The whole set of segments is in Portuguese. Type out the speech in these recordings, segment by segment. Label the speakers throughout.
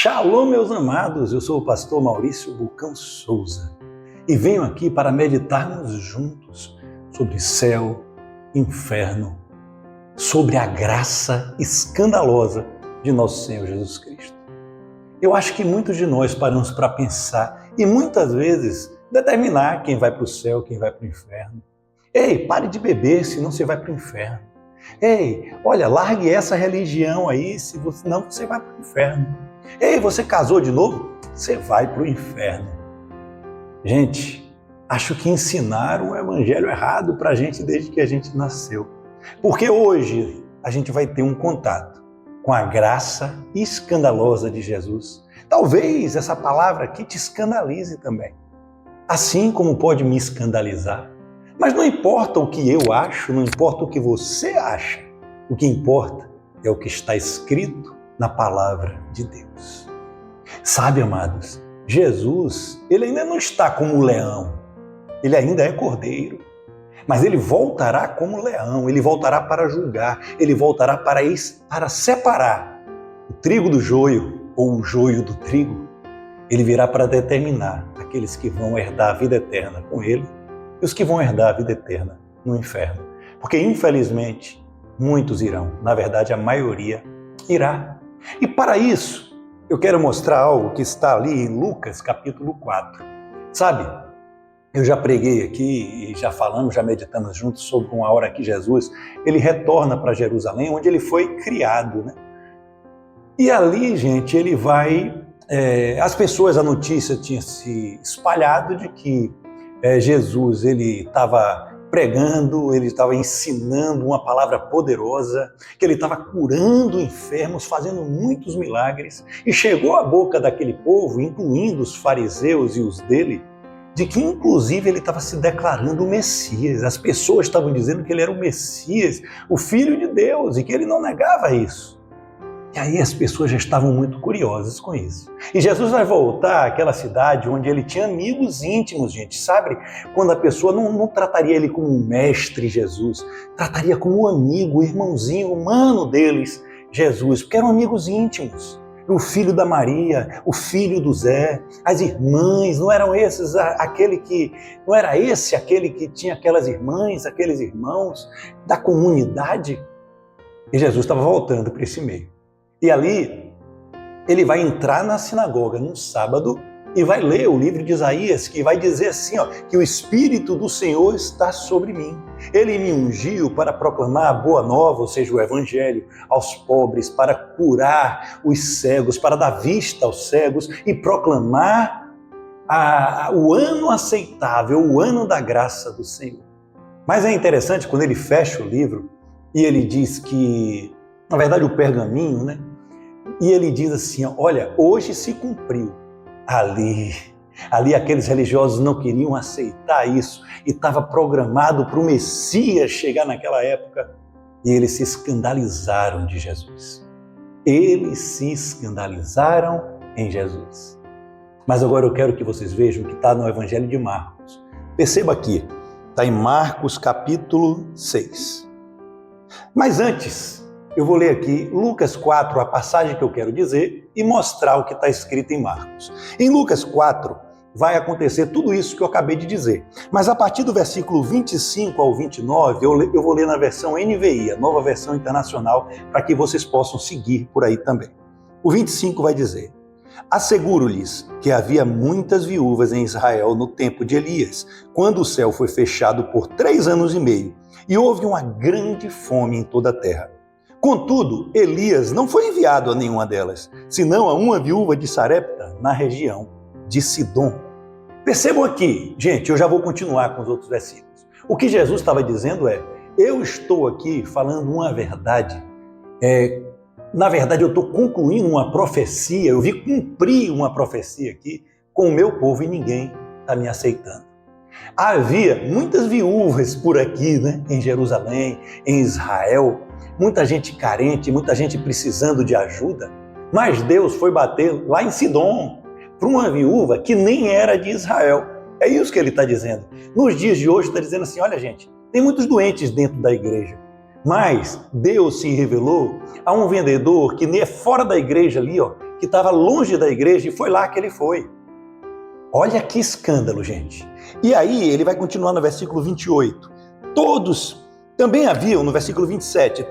Speaker 1: Shalom, meus amados, eu sou o pastor Maurício Bucão Souza e venho aqui para meditarmos juntos sobre céu, inferno, sobre a graça escandalosa de nosso Senhor Jesus Cristo. Eu acho que muitos de nós paramos para pensar e muitas vezes determinar quem vai para o céu, quem vai para o inferno. Ei, pare de beber, senão você vai para o inferno. Ei, olha, largue essa religião aí, senão você vai para o inferno. Ei, você casou de novo? Você vai para o inferno. Gente, acho que ensinaram o evangelho errado para a gente desde que a gente nasceu. Porque hoje a gente vai ter um contato com a graça escandalosa de Jesus. Talvez essa palavra aqui te escandalize também. Assim como pode me escandalizar. Mas não importa o que eu acho, não importa o que você acha. O que importa é o que está escrito na palavra de Deus. Sabe, amados, Jesus, ele ainda não está como o leão. Ele ainda é cordeiro. Mas ele voltará como leão, ele voltará para julgar, ele voltará para separar o trigo do joio ou o joio do trigo. Ele virá para determinar aqueles que vão herdar a vida eterna com ele e os que vão herdar a vida eterna no inferno. Porque, infelizmente, muitos irão. Na verdade, a maioria irá. E para isso, eu quero mostrar algo que está ali em Lucas capítulo 4. Sabe, eu já preguei aqui e já falamos, já meditamos juntos sobre uma hora que Jesus, ele retorna para Jerusalém, onde ele foi criado, né? E ali, gente, ele vai... as pessoas, a notícia tinha se espalhado de que Jesus, ele estava pregando, ele estava ensinando uma palavra poderosa, que ele estava curando enfermos, fazendo muitos milagres, e chegou à boca daquele povo, incluindo os fariseus e os dele, de que inclusive ele estava se declarando o Messias. As pessoas estavam dizendo que ele era o Messias, o Filho de Deus, e que ele não negava isso. E aí as pessoas já estavam muito curiosas com isso. E Jesus vai voltar àquela cidade onde ele tinha amigos íntimos, gente. Sabe? Quando a pessoa não trataria ele como um mestre Jesus, trataria como um amigo, o irmãozinho humano deles, Jesus, porque eram amigos íntimos. O filho da Maria, o filho do Zé, as irmãs, não eram esses aquele que tinha aquelas irmãs, aqueles irmãos da comunidade? E Jesus estava voltando para esse meio. E ali, ele vai entrar na sinagoga num sábado e vai ler o livro de Isaías, que vai dizer assim, que o Espírito do Senhor está sobre mim. Ele me ungiu para proclamar a boa nova, ou seja, o Evangelho, aos pobres, para curar os cegos, para dar vista aos cegos e proclamar o ano aceitável, o ano da graça do Senhor. Mas é interessante quando ele fecha o livro e ele diz que, na verdade, o pergaminho, né? E ele diz assim, olha, hoje se cumpriu. Ali aqueles religiosos não queriam aceitar isso e estava programado para o Messias chegar naquela época e eles se escandalizaram de Jesus. Eles se escandalizaram em Jesus. Mas agora eu quero que vocês vejam o que está no Evangelho de Marcos. Perceba aqui, está em Marcos capítulo 6. Mas antes... eu vou ler aqui Lucas 4, a passagem que eu quero dizer, e mostrar o que está escrito em Marcos. Em Lucas 4, vai acontecer tudo isso que eu acabei de dizer. Mas a partir do versículo 25 ao 29, eu vou ler na versão NVI, a nova versão internacional, para que vocês possam seguir por aí também. O 25 vai dizer: asseguro-lhes que havia muitas viúvas em Israel no tempo de Elias, quando o céu foi fechado por 3 anos e meio, e houve uma grande fome em toda a terra. Contudo, Elias não foi enviado a nenhuma delas, senão a uma viúva de Sarepta, na região de Sidom. Percebam aqui, gente, eu já vou continuar com os outros versículos. O que Jesus estava dizendo é, eu estou aqui falando uma verdade. Na verdade, eu estou concluindo uma profecia, eu vi cumprir uma profecia aqui com o meu povo e ninguém está me aceitando. Havia muitas viúvas por aqui, né, em Jerusalém, em Israel, muita gente carente, muita gente precisando de ajuda, mas Deus foi bater lá em Sidom para uma viúva que nem era de Israel. É isso que ele está dizendo. Nos dias de hoje está dizendo assim, olha gente, tem muitos doentes dentro da igreja, mas Deus se revelou a um vendedor que é fora da igreja ali, que estava longe da igreja e foi lá que ele foi. Olha que escândalo, gente. E aí ele vai continuar no versículo 28. Todos também haviam, no versículo 27,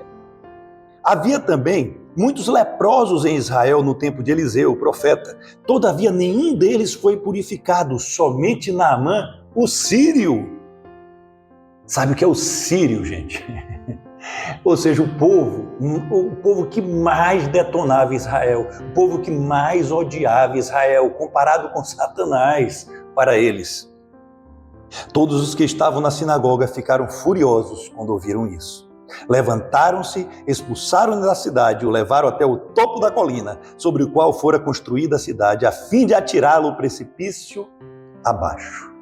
Speaker 1: havia também muitos leprosos em Israel no tempo de Eliseu, o profeta. Todavia nenhum deles foi purificado, somente Naamã, o sírio. Sabe o que é o sírio, gente? Ou seja, o povo que mais detonava Israel, o povo que mais odiava Israel, comparado com Satanás para eles. Todos os que estavam na sinagoga ficaram furiosos quando ouviram isso. Levantaram-se, expulsaram-no da cidade e o levaram até o topo da colina, sobre o qual fora construída a cidade, a fim de atirá-lo ao precipício abaixo.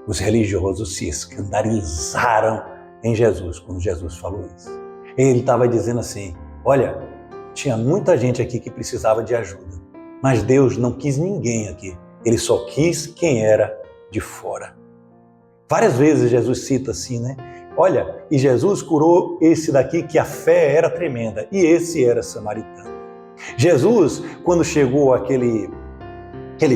Speaker 1: Os religiosos se escandalizaram em Jesus quando Jesus falou isso. Ele estava dizendo assim, olha, tinha muita gente aqui que precisava de ajuda, mas Deus não quis ninguém aqui, Ele só quis quem era de fora. Várias vezes Jesus cita assim, né? Olha, e Jesus curou esse daqui que a fé era tremenda, e esse era samaritano. Jesus, quando chegou aquele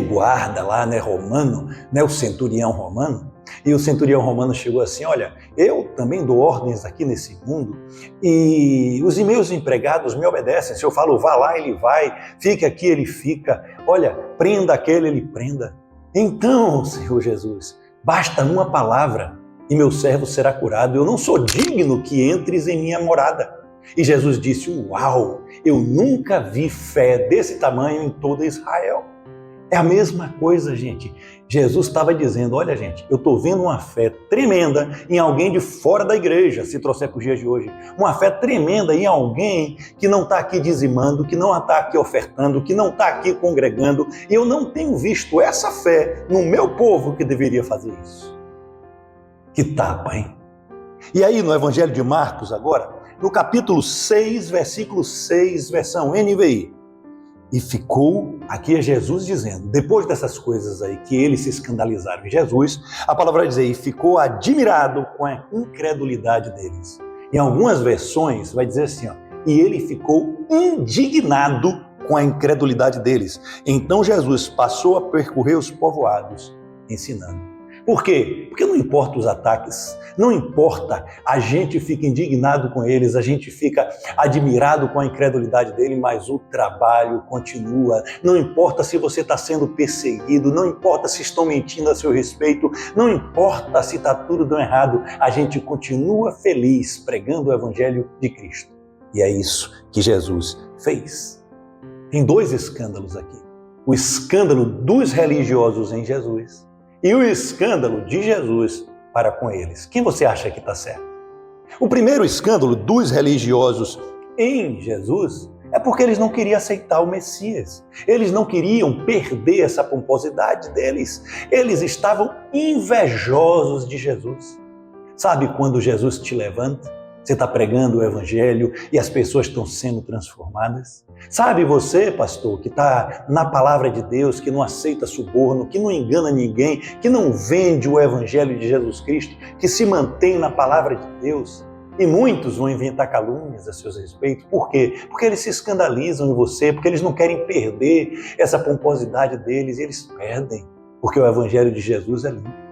Speaker 1: guarda lá, né, romano, né, o centurião romano, e o centurião romano chegou assim, olha, eu também dou ordens aqui nesse mundo, e os meus empregados me obedecem, se eu falo vá lá, ele vai, fica aqui, ele fica, olha, prenda aquele, ele prenda. Então, Senhor Jesus, basta uma palavra e meu servo será curado. Eu não sou digno que entres em minha morada. E Jesus disse, uau, eu nunca vi fé desse tamanho em toda Israel. É a mesma coisa, gente. Jesus estava dizendo, olha, gente, eu estou vendo uma fé tremenda em alguém de fora da igreja, se trouxer para os dias de hoje. Uma fé tremenda em alguém que não está aqui dizimando, que não está aqui ofertando, que não está aqui congregando. E eu não tenho visto essa fé no meu povo que deveria fazer isso. Que tapa, hein? E aí no Evangelho de Marcos agora, no capítulo 6, versículo 6, versão NVI. E ficou, aqui é Jesus dizendo, depois dessas coisas aí que eles se escandalizaram em Jesus, a palavra vai dizer, e ficou admirado com a incredulidade deles. Em algumas versões vai dizer assim, ó, e ele ficou indignado com a incredulidade deles. Então Jesus passou a percorrer os povoados, ensinando. Por quê? Porque não importa os ataques, não importa, a gente fica indignado com eles, a gente fica admirado com a incredulidade dele, mas o trabalho continua. Não importa se você está sendo perseguido, não importa se estão mentindo a seu respeito, não importa se está tudo dando errado, a gente continua feliz pregando o Evangelho de Cristo. E é isso que Jesus fez. Tem dois escândalos aqui. O escândalo dos religiosos em Jesus e o escândalo de Jesus para com eles. Quem você acha que está certo? O primeiro escândalo dos religiosos em Jesus é porque eles não queriam aceitar o Messias. Eles não queriam perder essa pomposidade deles. Eles estavam invejosos de Jesus. Sabe quando Jesus te levanta? Você está pregando o Evangelho e as pessoas estão sendo transformadas? Sabe você, pastor, que está na palavra de Deus, que não aceita suborno, que não engana ninguém, que não vende o Evangelho de Jesus Cristo, que se mantém na palavra de Deus? E muitos vão inventar calúnias a seus respeitos. Por quê? Porque eles se escandalizam em você, porque eles não querem perder essa pomposidade deles e eles perdem, porque o Evangelho de Jesus é limpo.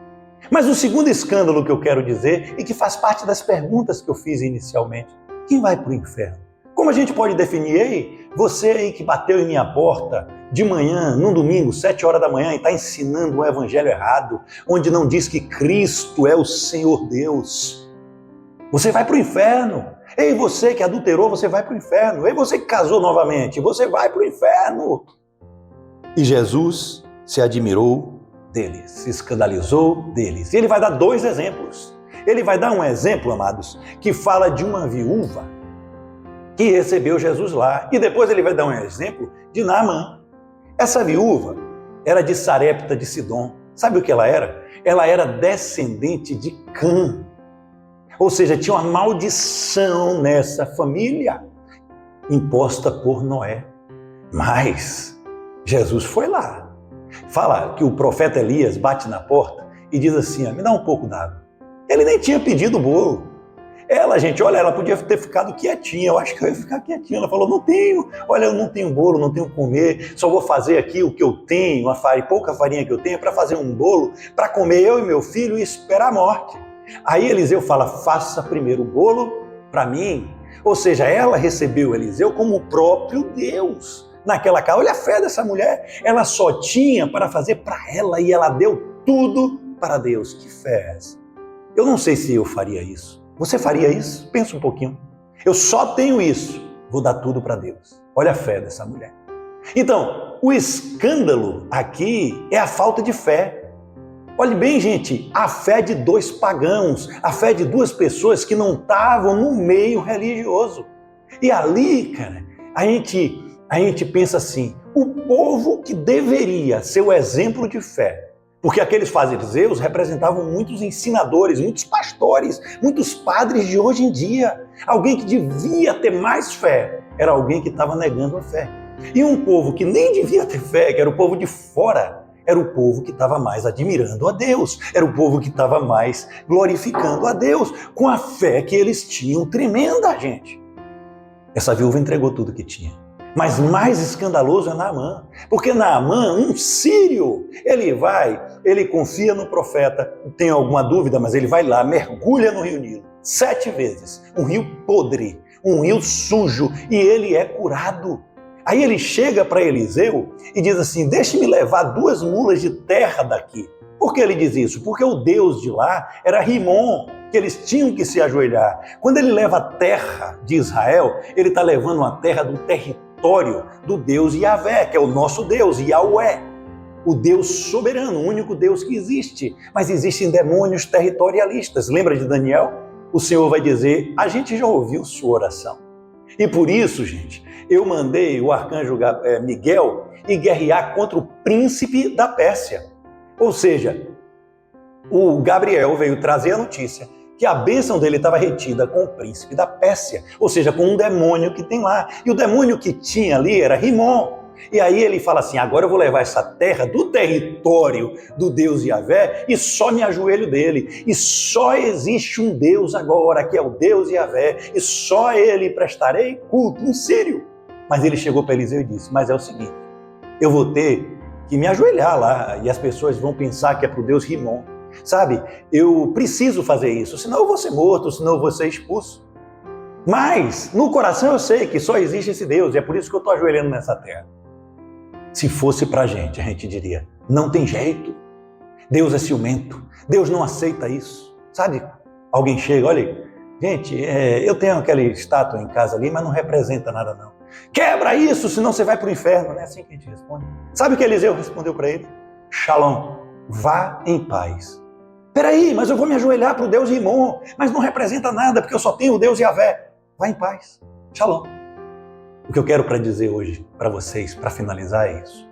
Speaker 1: Mas o segundo escândalo que eu quero dizer, e que faz parte das perguntas que eu fiz inicialmente, quem vai para o inferno? Como a gente pode definir? Ei, você aí que bateu em minha porta de manhã, num domingo, 7 horas da manhã, e está ensinando um evangelho errado, onde não diz que Cristo é o Senhor Deus. Você vai para o inferno. Ei, você que adulterou, você vai para o inferno. Ei, você que casou novamente, você vai para o inferno. E Jesus se admirou deles, se escandalizou deles. E ele vai dar dois exemplos. Ele vai dar um exemplo, amados, que fala de uma viúva que recebeu Jesus lá. E depois ele vai dar um exemplo de Naamã. Essa viúva era de Sarepta de Sidom. Sabe o que ela era? Ela era descendente de Cã. Ou seja, tinha uma maldição nessa família imposta por Noé. Mas Jesus foi lá. Fala que o profeta Elias bate na porta e diz assim, me dá um pouco d'água. Ele nem tinha pedido o bolo. Ela, gente, olha, ela podia ter ficado quietinha, eu acho que eu ia ficar quietinha. Ela falou, não tenho, olha, eu não tenho bolo, não tenho comer, só vou fazer aqui o que eu tenho, pouca farinha que eu tenho, para fazer um bolo, para comer eu e meu filho e esperar a morte. Aí Eliseu fala, faça primeiro o bolo para mim. Ou seja, ela recebeu Eliseu como o próprio Deus naquela casa. Olha a fé dessa mulher, ela só tinha para fazer para ela e ela deu tudo para Deus. Que fé é essa? Eu não sei se eu faria isso. Você faria isso? Pensa um pouquinho. Eu só tenho isso, vou dar tudo para Deus. Olha a fé dessa mulher. Então, o escândalo aqui é a falta de fé. Olhe bem, gente, a fé de dois pagãos, a fé de duas pessoas que não estavam no meio religioso. E ali, cara, a gente pensa assim, o povo que deveria ser o exemplo de fé, porque aqueles fariseus representavam muitos ensinadores, muitos pastores, muitos padres de hoje em dia. Alguém que devia ter mais fé era alguém que estava negando a fé. E um povo que nem devia ter fé, que era o povo de fora, era o povo que estava mais admirando a Deus, era o povo que estava mais glorificando a Deus, com a fé que eles tinham tremenda, gente. Essa viúva entregou tudo que tinha. Mas mais escandaloso é Naamã, porque Naamã, um sírio, ele confia no profeta, tem alguma dúvida, mas ele vai lá, mergulha no rio Nilo, 7 vezes, um rio podre, um rio sujo, e ele é curado. Aí ele chega para Eliseu e diz assim, deixe-me levar 2 mulas de terra daqui. Por que ele diz isso? Porque o Deus de lá era Rimon, que eles tinham que se ajoelhar. Quando ele leva a terra de Israel, ele está levando a terra do território do Deus Yahvé, que é o nosso Deus, Yahweh, o Deus soberano, o único Deus que existe. Mas existem demônios territorialistas. Lembra de Daniel? O Senhor vai dizer, a gente já ouviu sua oração. E por isso, gente, eu mandei o arcanjo Miguel ir guerrear contra o príncipe da Pérsia. Ou seja, o Gabriel veio trazer a notícia que a bênção dele estava retida com o príncipe da Pérsia, ou seja, com um demônio que tem lá. E o demônio que tinha ali era Rimon. E aí ele fala assim, agora eu vou levar essa terra do território do Deus Yahvé e só me ajoelho dele. E só existe um Deus agora, que é o Deus Yahvé, e só ele prestarei culto, um sírio. Mas ele chegou para Eliseu e disse, mas é o seguinte, eu vou ter que me ajoelhar lá e as pessoas vão pensar que é para o Deus Rimon. Sabe, eu preciso fazer isso, senão eu vou ser morto, senão eu vou ser expulso. Mas no coração eu sei que só existe esse Deus e é por isso que eu estou ajoelhando nessa terra. Se fosse pra gente, a gente diria, não tem jeito, Deus é ciumento, Deus não aceita isso. Sabe, alguém chega, olha, gente, eu tenho aquela estátua em casa ali, mas não representa nada não. Quebra isso, senão você vai para o inferno. Não é assim que a gente responde. Sabe o que Eliseu respondeu para ele? Shalom, vá em paz. Peraí, mas eu vou me ajoelhar para o Deus Rimon, mas não representa nada, porque eu só tenho o Deus Yahvé. Vá em paz. Shalom. O que eu quero para dizer hoje para vocês, para finalizar, é isso.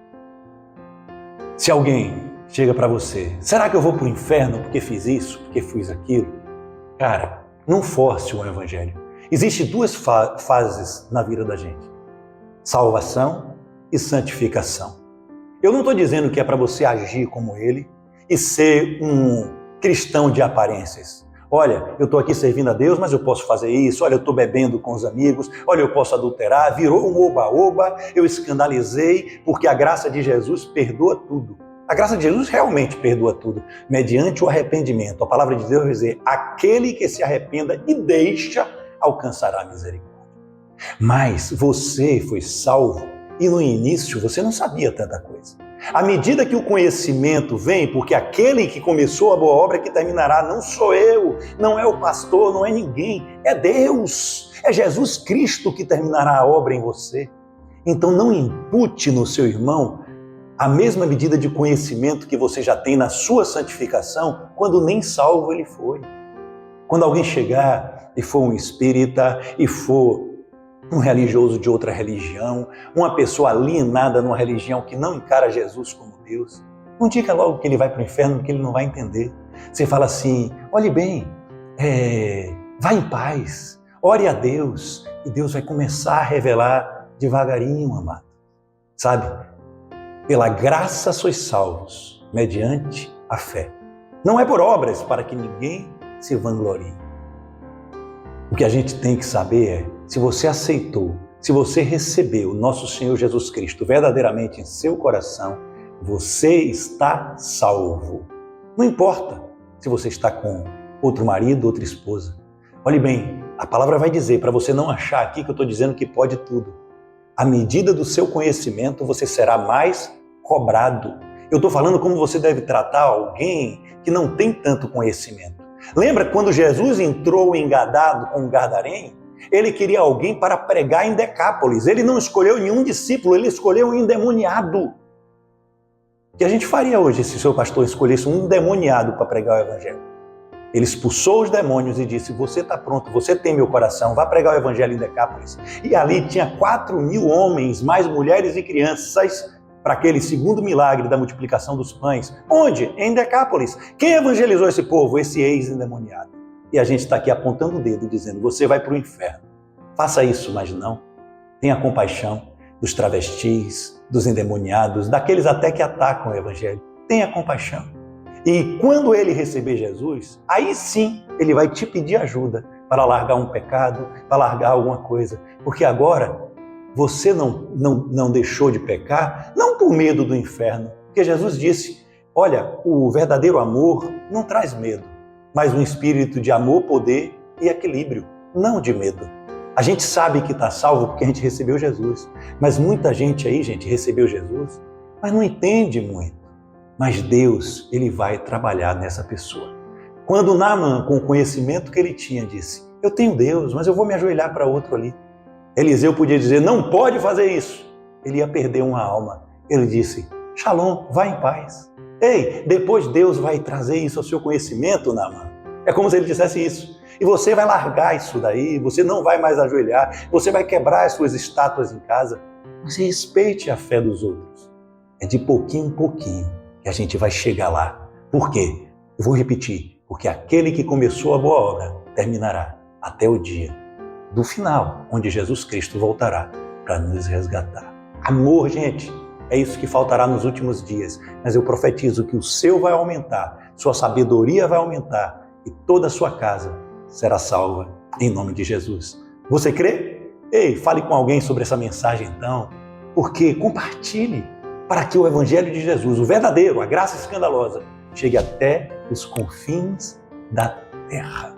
Speaker 1: Se alguém chega para você, será que eu vou para o inferno porque fiz isso, porque fiz aquilo? Cara, não force o evangelho. Existem 2 fases na vida da gente. Salvação e santificação. Eu não estou dizendo que é para você agir como ele e ser um cristão de aparências. Olha, eu estou aqui servindo a Deus, mas eu posso fazer isso. Olha, eu estou bebendo com os amigos. Olha, eu posso adulterar. Virou um oba-oba. Eu escandalizei, porque a graça de Jesus perdoa tudo. A graça de Jesus realmente perdoa tudo, mediante o arrependimento. A palavra de Deus vai dizer, aquele que se arrependa e deixa, alcançará a misericórdia. Mas você foi salvo e no início você não sabia tanta coisa. À medida que o conhecimento vem, porque aquele que começou a boa obra é que terminará, não sou eu, não é o pastor, não é ninguém, é Deus, é Jesus Cristo que terminará a obra em você. Então não impute no seu irmão a mesma medida de conhecimento que você já tem na sua santificação, quando nem salvo ele foi. Quando alguém chegar e for um espírita, e for um religioso de outra religião, uma pessoa alienada numa religião que não encara Jesus como Deus, não diga logo que ele vai para o inferno, porque ele não vai entender. Você fala assim, olhe bem, vá em paz, ore a Deus, e Deus vai começar a revelar devagarinho, amado. Sabe? Pela graça sois salvos, mediante a fé. Não é por obras, para que ninguém se vanglorie. O que a gente tem que saber é, se você aceitou, se você recebeu o nosso Senhor Jesus Cristo verdadeiramente em seu coração, você está salvo. Não importa se você está com outro marido, outra esposa. Olhe bem, a palavra vai dizer, para você não achar aqui que eu estou dizendo que pode tudo. À medida do seu conhecimento, você será mais cobrado. Eu estou falando como você deve tratar alguém que não tem tanto conhecimento. Lembra quando Jesus entrou engadado com um gadareno? Ele queria alguém para pregar em Decápolis. Ele não escolheu nenhum discípulo, ele escolheu um endemoniado. O que a gente faria hoje se o seu pastor escolhesse um endemoniado para pregar o evangelho? Ele expulsou os demônios e disse, você está pronto, você tem meu coração, vá pregar o evangelho em Decápolis. E ali tinha 4.000 homens, mais mulheres e crianças, para aquele segundo milagre da multiplicação dos pães. Onde? Em Decápolis. Quem evangelizou esse povo? Esse ex-endemoniado. E a gente está aqui apontando o dedo, dizendo, você vai para o inferno. Faça isso, mas não. Tenha compaixão dos travestis, dos endemoniados, daqueles até que atacam o evangelho. Tenha compaixão. E quando ele receber Jesus, aí sim ele vai te pedir ajuda para largar um pecado, para largar alguma coisa. Porque agora você não deixou de pecar, não por medo do inferno. Porque Jesus disse, olha, o verdadeiro amor não traz medo, mas um espírito de amor, poder e equilíbrio, não de medo. A gente sabe que está salvo porque a gente recebeu Jesus. Mas muita gente aí, gente, recebeu Jesus, mas não entende muito. Mas Deus, ele vai trabalhar nessa pessoa. Quando Naamã, com o conhecimento que ele tinha, disse, eu tenho Deus, mas eu vou me ajoelhar para outro ali. Eliseu podia dizer, não pode fazer isso. Ele ia perder uma alma. Ele disse, Shalom, vá em paz. Ei, depois Deus vai trazer isso ao seu conhecimento, Naamã. É como se ele dissesse isso. E você vai largar isso daí, você não vai mais ajoelhar, você vai quebrar as suas estátuas em casa. Mas respeite a fé dos outros. É de pouquinho em pouquinho que a gente vai chegar lá. Por quê? Eu vou repetir. Porque aquele que começou a boa obra terminará até o dia do final, onde Jesus Cristo voltará para nos resgatar. Amor, gente, é isso que faltará nos últimos dias. Mas eu profetizo que o seu vai aumentar, sua sabedoria vai aumentar e toda a sua casa será salva em nome de Jesus. Você crê? Ei, fale com alguém sobre essa mensagem então, porque compartilhe para que o Evangelho de Jesus, o verdadeiro, a graça escandalosa, chegue até os confins da terra.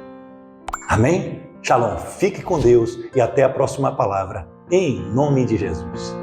Speaker 1: Amém? Shalom, fique com Deus e até a próxima palavra, em nome de Jesus.